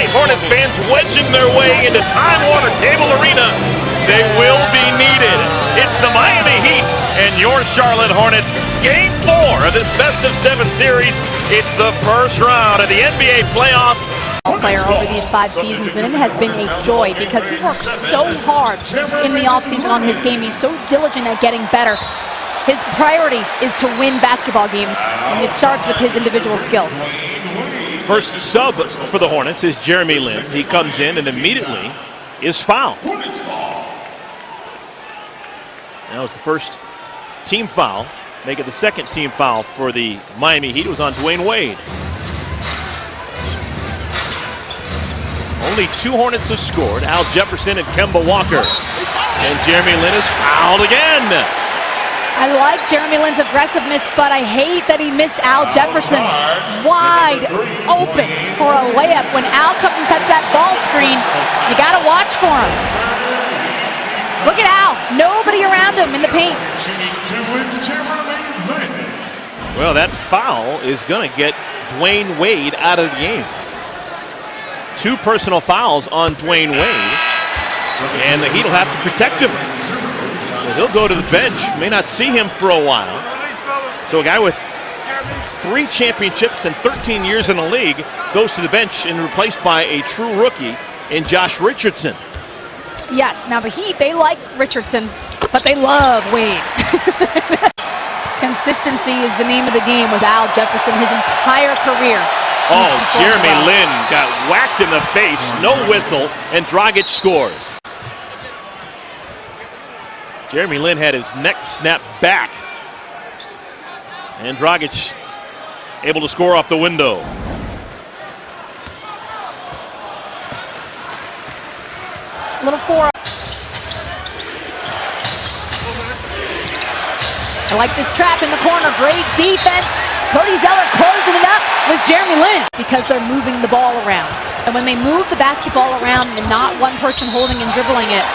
tonight. Hornets fans wedging their way into Time Warner Cable Arena. They will be needed. It's the Miami Heat and your Charlotte Hornets. Game 4 of this best-of-7 series. It's the first round of the NBA playoffs. Player over these 5 seasons, and it has been a joy because he works so hard in the offseason on his game. He's so diligent at getting better. His priority is to win basketball games, and it starts with his individual skills. First sub for the Hornets is Jeremy Lin. He comes in and immediately is fouled. That was the first team foul. Make it the second team foul for the Miami Heat. It was on Dwayne Wade. Only 2 Hornets have scored, Al Jefferson and Kemba Walker. And Jeremy Lin is fouled again. I like Jeremy Lin's aggressiveness, but I hate that he missed Al Jefferson wide open for a layup. When Al comes and sets that ball screen, you got to watch for him. Look at Al. Nobody around him in the paint. Well, that foul is going to get Dwayne Wade out of the game. 2 personal fouls on Dwayne Wade, and the Heat will have to protect him. He'll go to the bench. May not see him for a while. So a guy with 3 championships and 13 years in the league goes to the bench and replaced by a true rookie in Josh Richardson. Yes, now the Heat, they like Richardson, but they love Wade. Consistency is the name of the game with Al Jefferson his entire career. Oh, Jeremy Lin got whacked in the face, no whistle, and Dragic scores. Jeremy Lin had his neck snapped back. And Dragic able to score off the window. Little 4. I like this trap in the corner. Great defense. Cody Zeller closing it up with Jeremy Lin because they're moving the ball around. And when they move the basketball around and not one person holding and dribbling it,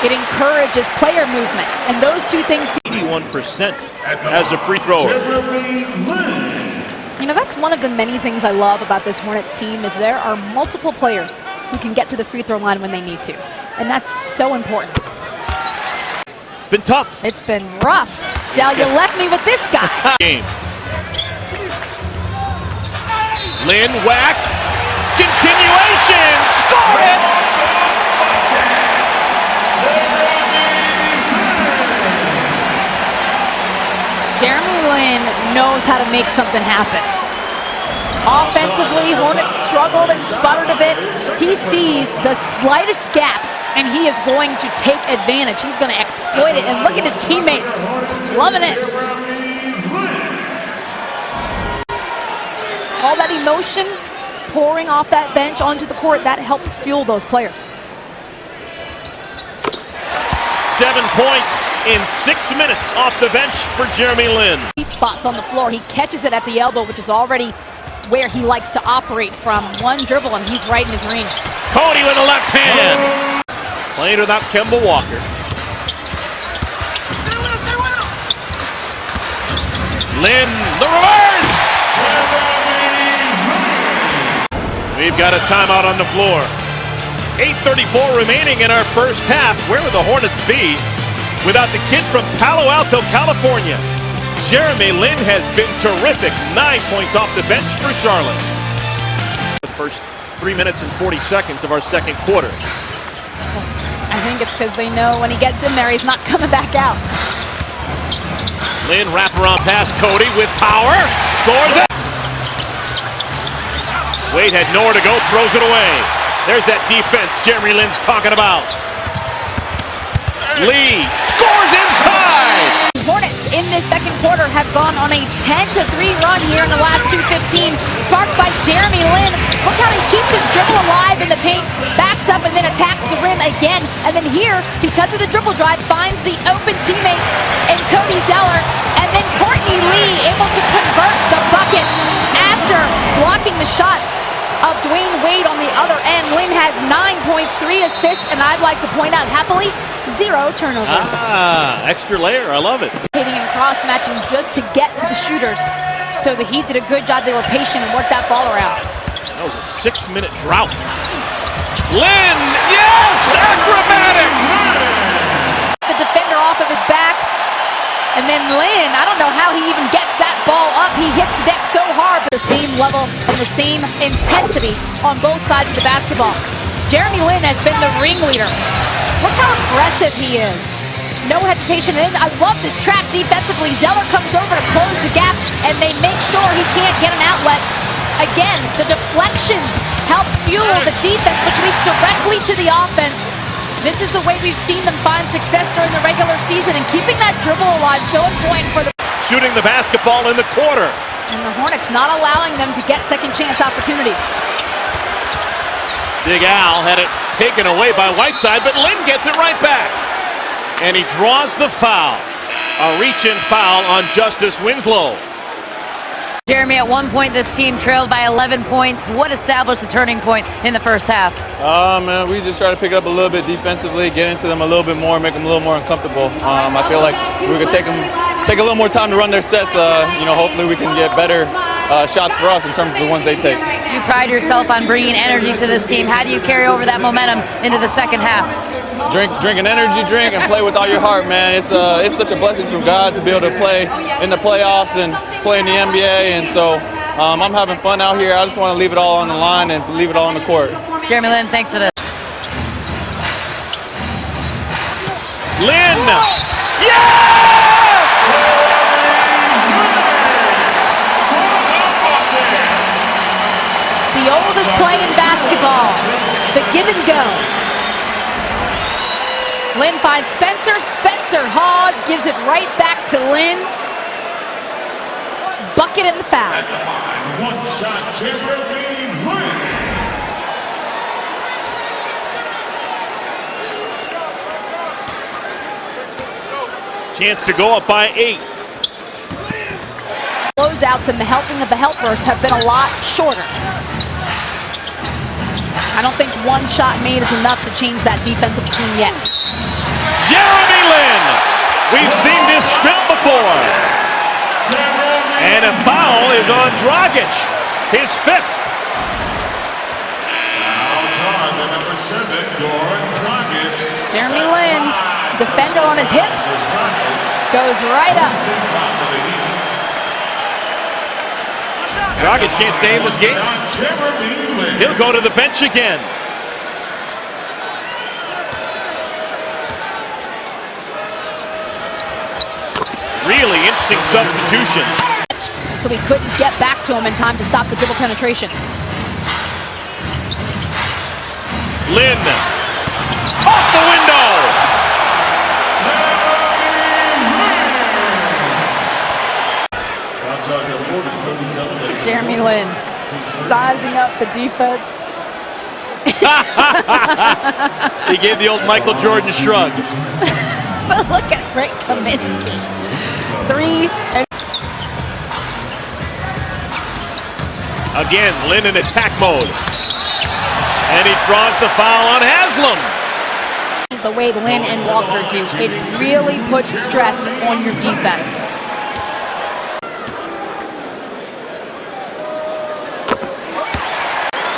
it encourages player movement. And those 2 things... 81% as a free thrower. You know, that's one of the many things I love about this Hornets team is there are multiple players who can get to the free throw line when they need to. And that's so important. It's been tough. It's been rough. Dell, you left me with this guy. Game. Lin whacked. Continuation. Score it. Jeremy Lin knows how to make something happen. Offensively, Hornets struggled and sputtered a bit. He sees the slightest gap, and he is going to take advantage. He's going to exploit it, and look at his teammates. Loving it. All that emotion pouring off that bench onto the court, that helps fuel those players. 7 points in 6 minutes off the bench for Jeremy Lin. Spots on the floor. He catches it at the elbow, which is already where he likes to operate from. One dribble, and he's right in his range. Cody with the left hand. Playing without Kemba Walker. Lin, the reverse! We've got a timeout on the floor. 8:34 remaining in our first half. Where would the Hornets be without the kid from Palo Alto, California? Jeremy Lin has been terrific. 9 points off the bench for Charlotte. The first 3 minutes and 40 seconds of our second quarter. I think it's because they know when he gets in there, he's not coming back out. Lin wraparound pass, Cody with power, scores it. Wade had nowhere to go, throws it away. There's that defense Jeremy Lin's talking about. Lee scores inside. Hornets in this second quarter have gone on a 10-3 run here in the last 2:15, sparked by Jeremy Lin. Look how he keeps his dribble alive in the paint, backs up and then attacks the rim again. And then here, because of the dribble drive, finds the open teammate in Cody Zeller. And then Courtney Lee able to convert the bucket after blocking the shot of Dwayne Wade on the other end. Lin has 9 points, 3 assists, and I'd like to point out happily, 0 turnovers. Extra layer, I love it. Hitting and cross-matching just to get to the shooters. So the Heat did a good job. They were patient and worked that ball around. That was a 6-minute drought. Lynn, yes, acrobatic. The defender off of his back. And then Lynn, I don't know how he even gets that ball up. He hits the deck so hard, but the same level and the same intensity on both sides of the basketball. Jeremy Lin has been the ringleader. Look how aggressive he is. No hesitation. And I love this track defensively. Zeller comes over to close the gap, and they make sure he can't get an outlet. Again, the deflections help fuel the defense, which leads directly to the offense. This is the way we've seen them find success during the regular season, and keeping that dribble alive so important for the... Shooting the basketball in the quarter. And the Hornets not allowing them to get second chance opportunities. Big Al had it taken away by Whiteside, but Lynn gets it right back. And he draws the foul. A reach-in foul on Justice Winslow. Jeremy, at one point this team trailed by 11 points. What established the turning point in the first half? Man, we just try to pick up a little bit defensively, get into them a little bit more, make them a little more uncomfortable. I feel like we could take a little more time to run their sets. Hopefully we can get better shots for us in terms of the ones they take. You pride yourself on bringing energy to this team. How do you carry over that momentum into the second half? Drink an energy drink and play with all your heart, man. It's such a blessing from God to be able to play in the playoffs and play in the NBA, and so I'm having fun out here. I just want to leave it all on the line and leave it all on the court. Jeremy Lin, thanks for this. Lynn! Yes! The oldest play in basketball, the give and go. Lynn finds Spencer. Spencer Hawes gives it right back to Lynn. Bucket in the foul. At the line, one shot, Jeremy Lin. Chance to go up by 8. Closeouts and the helping of the helpers have been a lot shorter. I don't think one shot made is enough to change that defensive team yet. Jeremy Lin! We've seen this script before. And a foul is on Dragic, his 5th. Foul on the number 7, Goran Dragic. Jeremy Lin, defender on his hip, goes right up. Dragic can't stay in this game. He'll go to the bench again. Really interesting substitution. So we couldn't get back to him in time to stop the dribble penetration. Lynn, off the window. Jeremy Lin sizing up the defense. He gave the old Michael Jordan shrug. But look at Frank Kaminsky. 3. Again, Lynn in attack mode. And he draws the foul on Haslam. The way Lynn and Walker do, it really puts stress on your defense.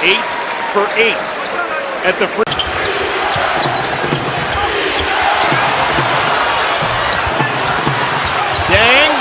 8 for 8 at the free. Dang,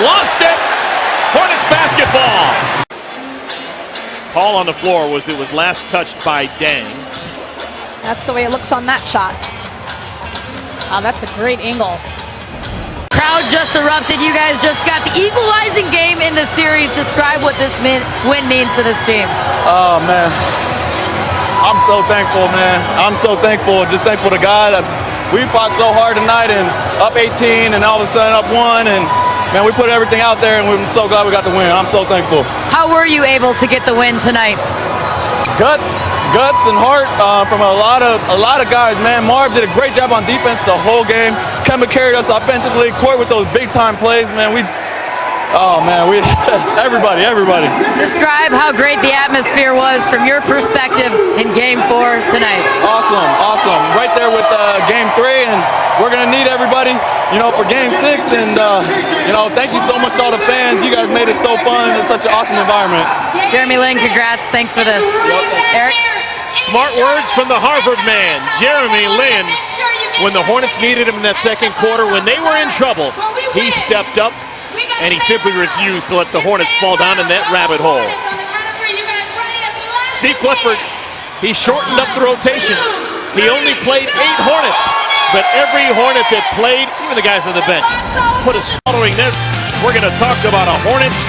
lost it. Hornets basketball. Call on the floor was it was last touched by Dang. That's the way it looks on that shot. Oh, that's a great angle. Crowd just erupted. You guys just got the equalizing game in the series. Describe what this win means to this team. Oh, man. I'm so thankful, man. I'm so thankful. Just thankful to God. We fought so hard tonight and up 18 and all of a sudden up 1. And, man, we put everything out there and we're so glad we got the win. I'm so thankful. How were you able to get the win tonight? Guts and heart from a lot of guys, man. Marv did a great job on defense the whole game. Kemba carried us offensively. Court with those big time plays, man. Oh man, everybody. Describe how great the atmosphere was from your perspective in Game 4 tonight. Awesome. Right there with Game 3, and we're gonna need everybody, for Game 6. And thank you so much to all the fans. You guys made it so fun. It's such an awesome environment. Jeremy Lin, congrats. Thanks for this. Eric? Smart words from the Harvard man, Jeremy Lin. When the Hornets needed him in that second quarter, when they were in trouble, he stepped up, and he simply refused to let the Hornets fall down in that rabbit hole. Steve Clifford, he shortened up the rotation. He only played 8 Hornets, but every Hornet that played, even the guys on the bench, put a swallowing this. We're going to talk about a Hornets